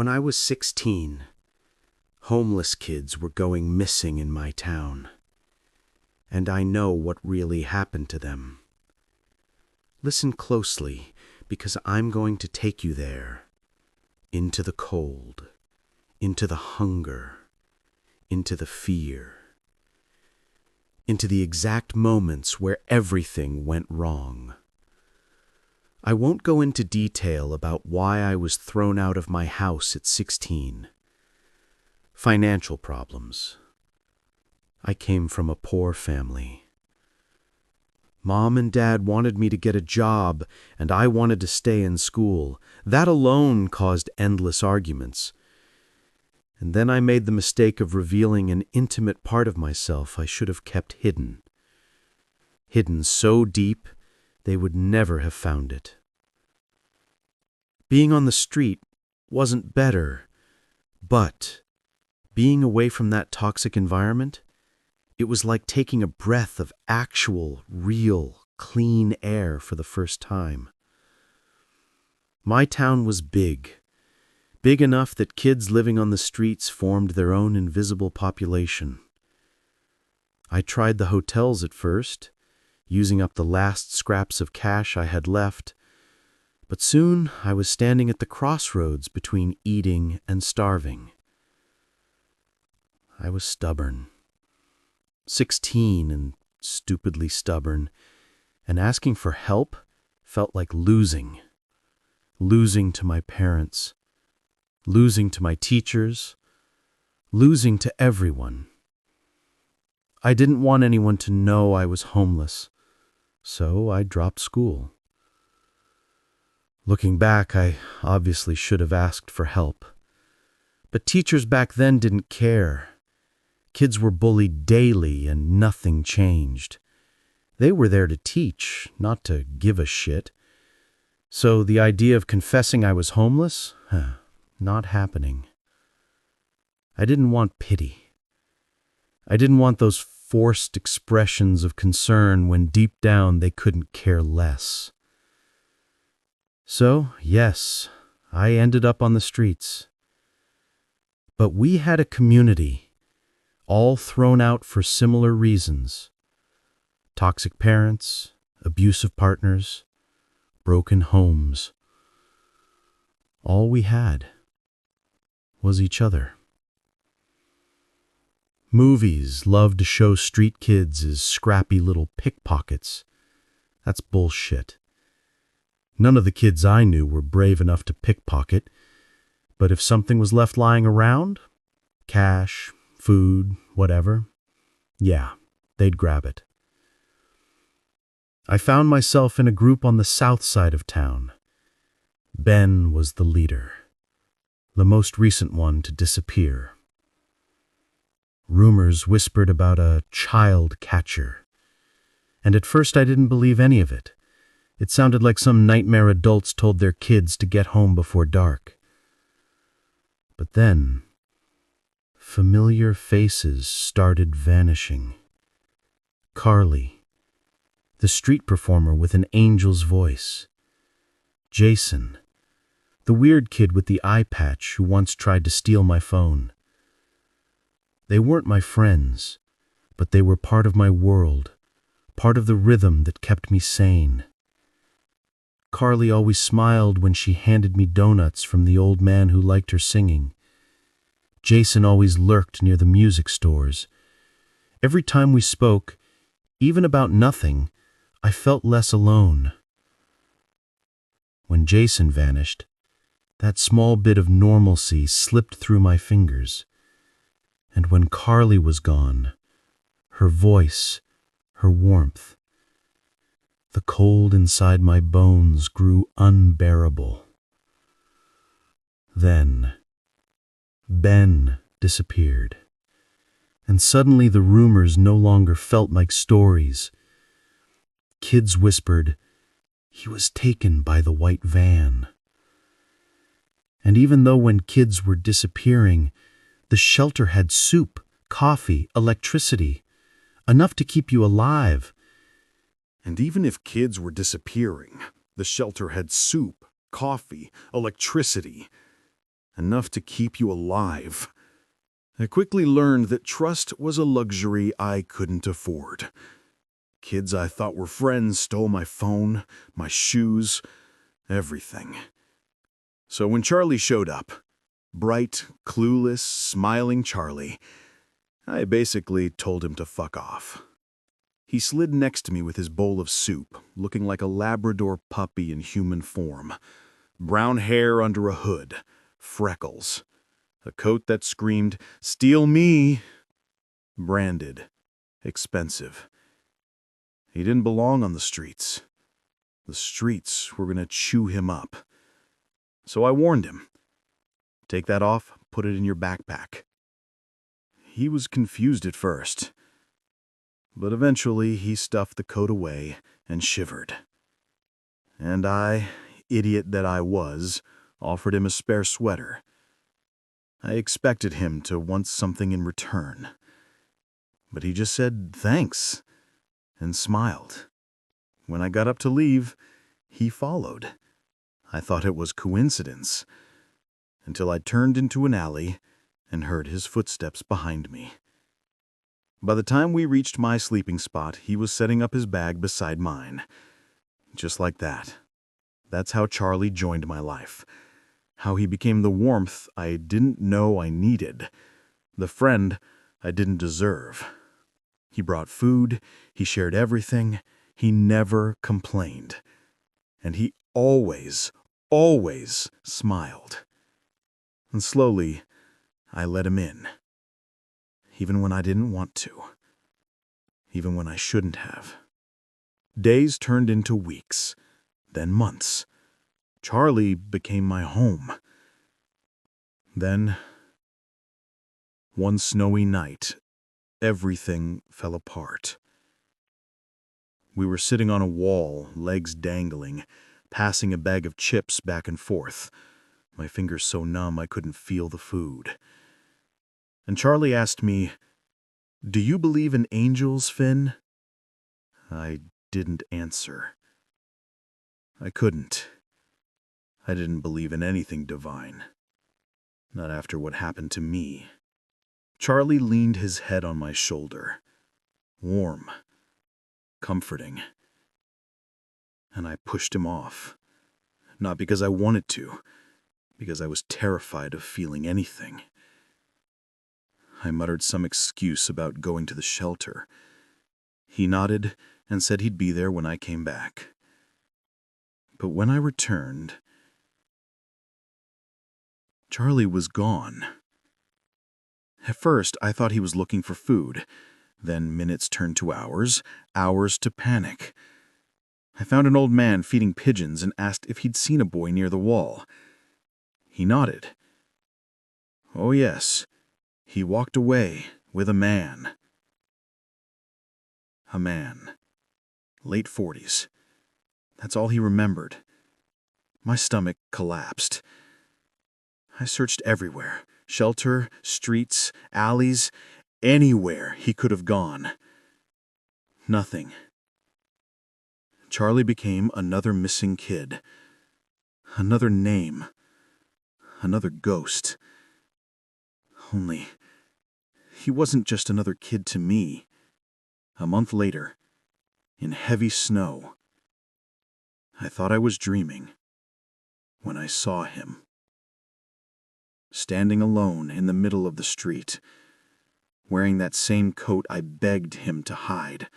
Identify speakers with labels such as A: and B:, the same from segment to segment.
A: When I was 16, homeless kids were going missing in my town, and I know what really happened to them. Listen closely, because I'm going to take you there, into the cold, into the hunger, into the fear, into the exact moments where everything went wrong. I won't go into detail about why I was thrown out of my house at 16. Financial problems. I came from a poor family. Mom and Dad wanted me to get a job, and I wanted to stay in school. That alone caused endless arguments. And then I made the mistake of revealing an intimate part of myself I should have kept hidden. Hidden so deep, they would never have found it. Being on the street wasn't better, but being away from that toxic environment, it was like taking a breath of actual, real, clean air for the first time. My town was big enough that kids living on the streets formed their own invisible population. I tried the hotels at first, using up the last scraps of cash I had left, but soon I was standing at the crossroads between eating and starving. I was stubborn. 16 and stupidly stubborn, and asking for help felt like losing. Losing to my parents, losing to my teachers, losing to everyone. I didn't want anyone to know I was homeless, so I dropped school. Looking back, I obviously should have asked for help. But teachers back then didn't care. Kids were bullied daily and nothing changed. They were there to teach, not to give a shit. So the idea of confessing I was homeless? Not happening. I didn't want pity. I didn't want those forced expressions of concern when deep down they couldn't care less. So, yes, I ended up on the streets. But we had a community, all thrown out for similar reasons. Toxic parents, abusive partners, broken homes. All we had was each other. Movies love to show street kids as scrappy little pickpockets. That's bullshit. None of the kids I knew were brave enough to pickpocket, but if something was left lying around, cash, food, whatever, yeah, they'd grab it. I found myself in a group on the south side of town. Ben was the leader, the most recent one to disappear. Rumors whispered about a child catcher, and at first I didn't believe any of it. It sounded like some nightmare adults told their kids to get home before dark. But then, familiar faces started vanishing. Carly, the street performer with an angel's voice. Jason, the weird kid with the eye patch who once tried to steal my phone. They weren't my friends, but they were part of my world, part of the rhythm that kept me sane. Carly always smiled when she handed me donuts from the old man who liked her singing. Jason always lurked near the music stores. Every time we spoke, even about nothing, I felt less alone. When Jason vanished, that small bit of normalcy slipped through my fingers. And when Carly was gone, her voice, her warmth, the cold inside my bones grew unbearable. Then, Ben disappeared, and suddenly the rumors no longer felt like stories. Kids whispered, "He was taken by the white van." And even though when kids were disappearing, the shelter had soup, coffee, electricity, enough to keep you alive.
B: And even if kids were disappearing, the shelter had soup, coffee, electricity, enough to keep you alive. I quickly learned that trust was a luxury I couldn't afford. Kids I thought were friends stole my phone, my shoes, everything. So when Charlie showed up, bright, clueless, smiling Charlie, I basically told him to fuck off. He slid next to me with his bowl of soup, looking like a Labrador puppy in human form. Brown hair under a hood, freckles, a coat that screamed, "Steal me!" Branded, expensive. He didn't belong on the streets. The streets were going to chew him up. So I warned him. Take that off, put it in your backpack. He was confused at first, but eventually he stuffed the coat away and shivered. And I, idiot that I was, offered him a spare sweater. I expected him to want something in return, but he just said thanks and smiled. When I got up to leave, he followed. I thought it was coincidence, until I turned into an alley and heard his footsteps behind me. By the time we reached my sleeping spot, he was setting up his bag beside mine. Just like that. That's how Charlie joined my life. How he became the warmth I didn't know I needed. The friend I didn't deserve. He brought food, he shared everything, he never complained. And he always smiled. And slowly, I let him in. Even when I didn't want to. Even when I shouldn't have. Days turned into weeks, then months. Charlie became my home. Then, one snowy night, everything fell apart. We were sitting on a wall, legs dangling, passing a bag of chips back and forth, my fingers so numb I couldn't feel the food. And Charlie asked me, "Do you believe in angels, Finn?" I didn't answer. I couldn't. I didn't believe in anything divine. Not after what happened to me. Charlie leaned his head on my shoulder. Warm. Comforting. And I pushed him off. Not because I wanted to, because I was terrified of feeling anything. I muttered some excuse about going to the shelter. He nodded and said he'd be there when I came back. But when I returned, Charlie was gone. At first, I thought he was looking for food. Then minutes turned to hours, hours to panic. I found an old man feeding pigeons and asked if he'd seen a boy near the wall. He nodded. Oh yes, he walked away with a man. A man. Late 40s. That's all he remembered. My stomach collapsed. I searched everywhere. Shelter, streets, alleys, anywhere he could have gone. Nothing. Charlie became another missing kid. Another name. Another ghost. Only, he wasn't just another kid to me. A month later, in heavy snow, I thought I was dreaming when I saw him. Standing alone in the middle of the street, wearing that same coat I begged him to hide.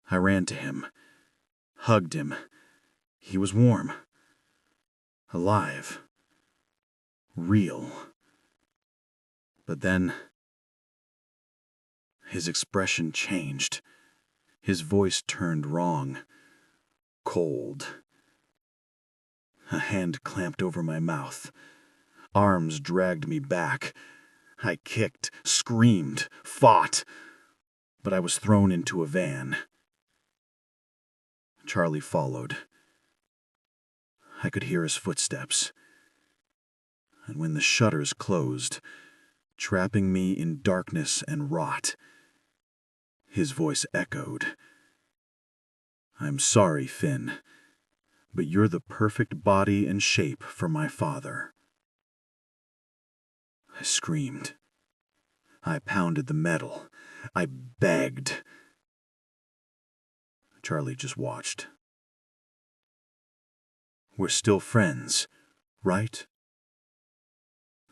B: I ran to him, hugged him. He was warm, alive, real. But then, his expression changed. His voice turned wrong, cold. A hand clamped over my mouth. Arms dragged me back. I kicked, screamed, fought. But I was thrown into a van. Charlie followed. I could hear his footsteps. And when the shutters closed, trapping me in darkness and rot, his voice echoed. I'm sorry, Finn, but you're the perfect body and shape for my father. I screamed. I pounded the metal. I begged. Charlie just watched. We're still friends, right?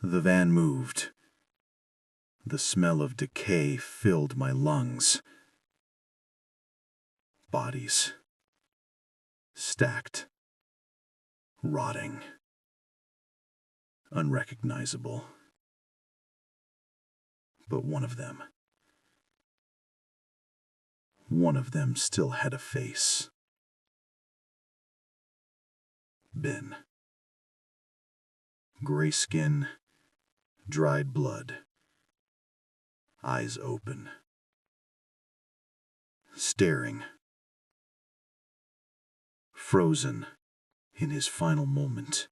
B: The van moved. The smell of decay filled my lungs. Bodies. Stacked. Rotting. Unrecognizable. But one of them still had a face. Ben. Gray skin, dried blood, eyes open, staring, frozen in his final moment.